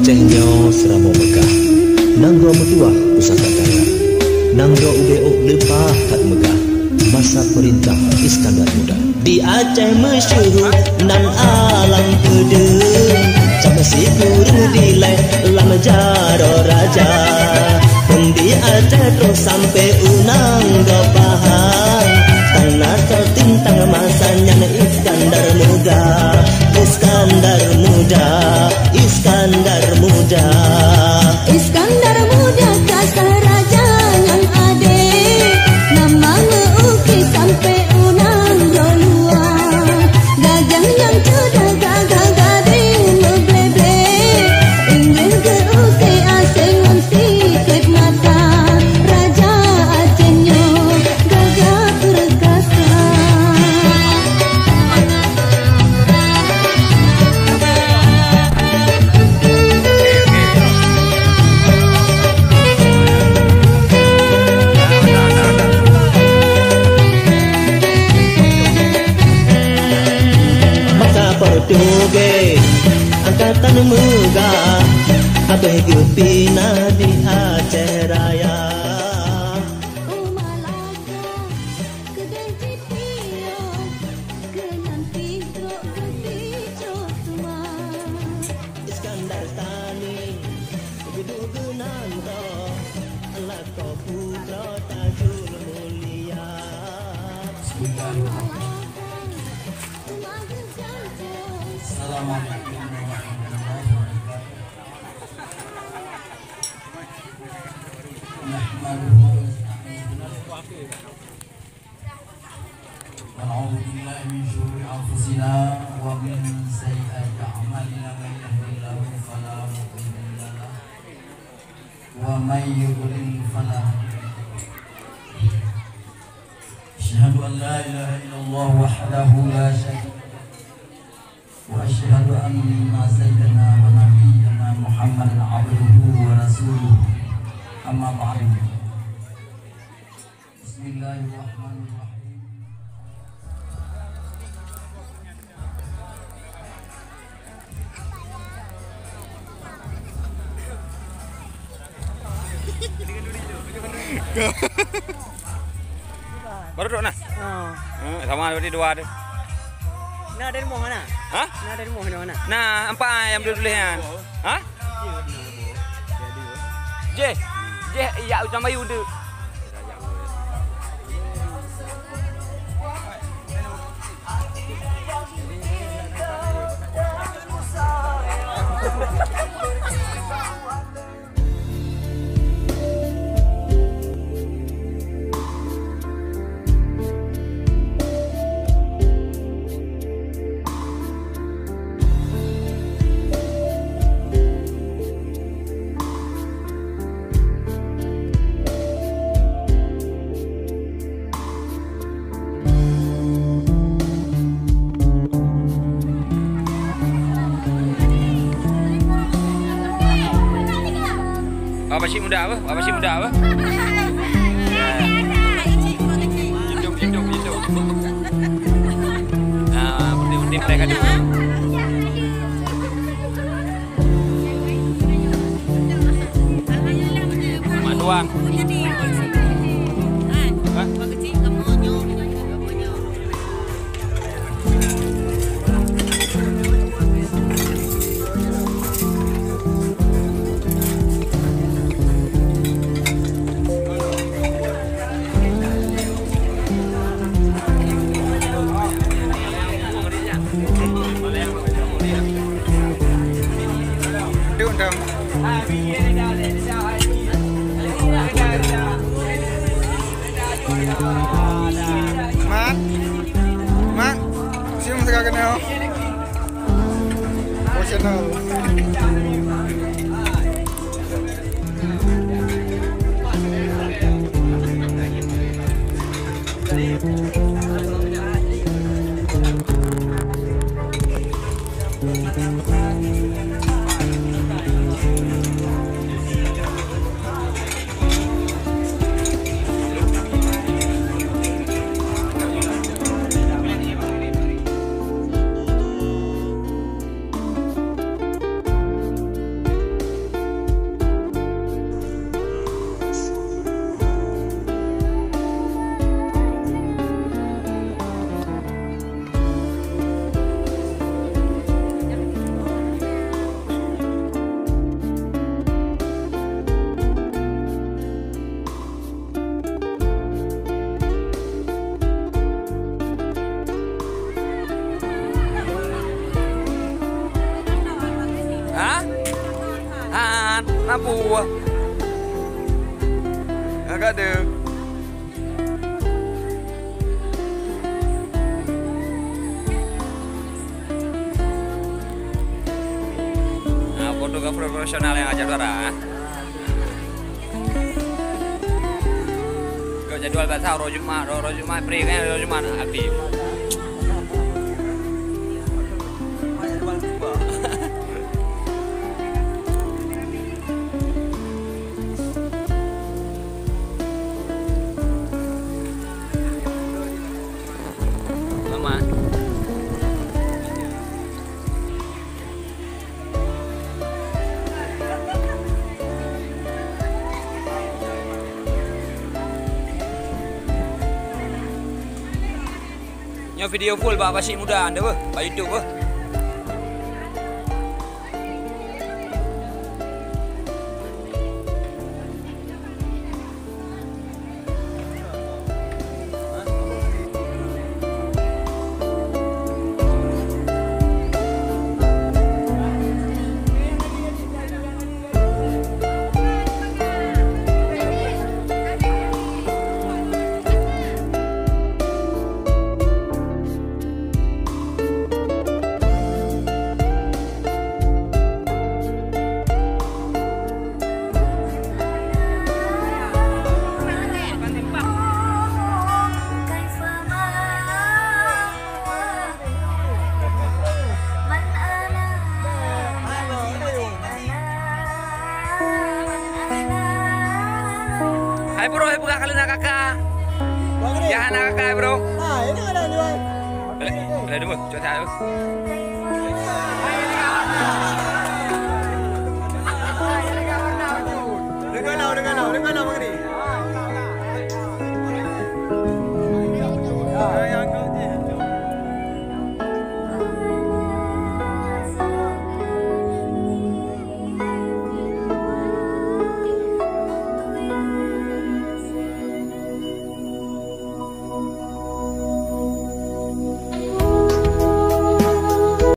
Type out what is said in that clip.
Acehnya seramo megah, nanggo metuah pusaka kaya, nanggo ubeo lepah kat megah, masa perintah Iskandar Muda. Di Aceh masyhur nan alam kedeng, sama si guru dilai lama jaro raja. Di Aceh terus sampai unang go pahang, tanah tertintang masanya Iskandar Muda, Iskandar Muda, Iskandar Muda. Iskandar Muda kasar raja yang ade, nama ngeuki sampai unang luar. Gajah yang cerdas gagah gading ngeblebe, ingin keuki asengan sikit mata. Raja Acehnya gagah perkasa. Portuge angkatan megah, abeh gepina di Aceh Raya. Iskandar Tani Gedu Genanto Lako Putra Tajul Mulia. Assalamualaikum warahmatullahi wabarakatuh. A'udzu billahi min syururi anfusina wa min sayyiati a'malina man yahdihillahu fala mudilla lahu wa may yudlil fala hadiya lahu. Asyhadu an la ilaha illallah wahdahu la syarika وأشهد أن سيدنا ونبينا محمد عبده ورسوله أما بعد بسم الله الرحمن الرحيم. Baru dok nah? Sama berarti dua ada. Nah dari mana? Hah? Nah dari mana? Nah, empat yang dulu-duluan. Hah? Je. Je ya sama Yuda. Apa sih muda apa? Apa sih muda apa? Hidup. Nah, penting mereka dulu. Cuma doang. Man, siapa yang kenal? Channel. lampu. Agak ada. Nah, fotografer profesional yang ajar suara. Kau jadwal baca roh Jumat free kan roh Jumat aktif. Nyo video full Pak Basyik Muda anda apa? Pak YouTube apa? Hai bro, hai buka kali nak kakak. Ya anak kakak bro. Ini ada nih bang. Boleh dulu, coba saya.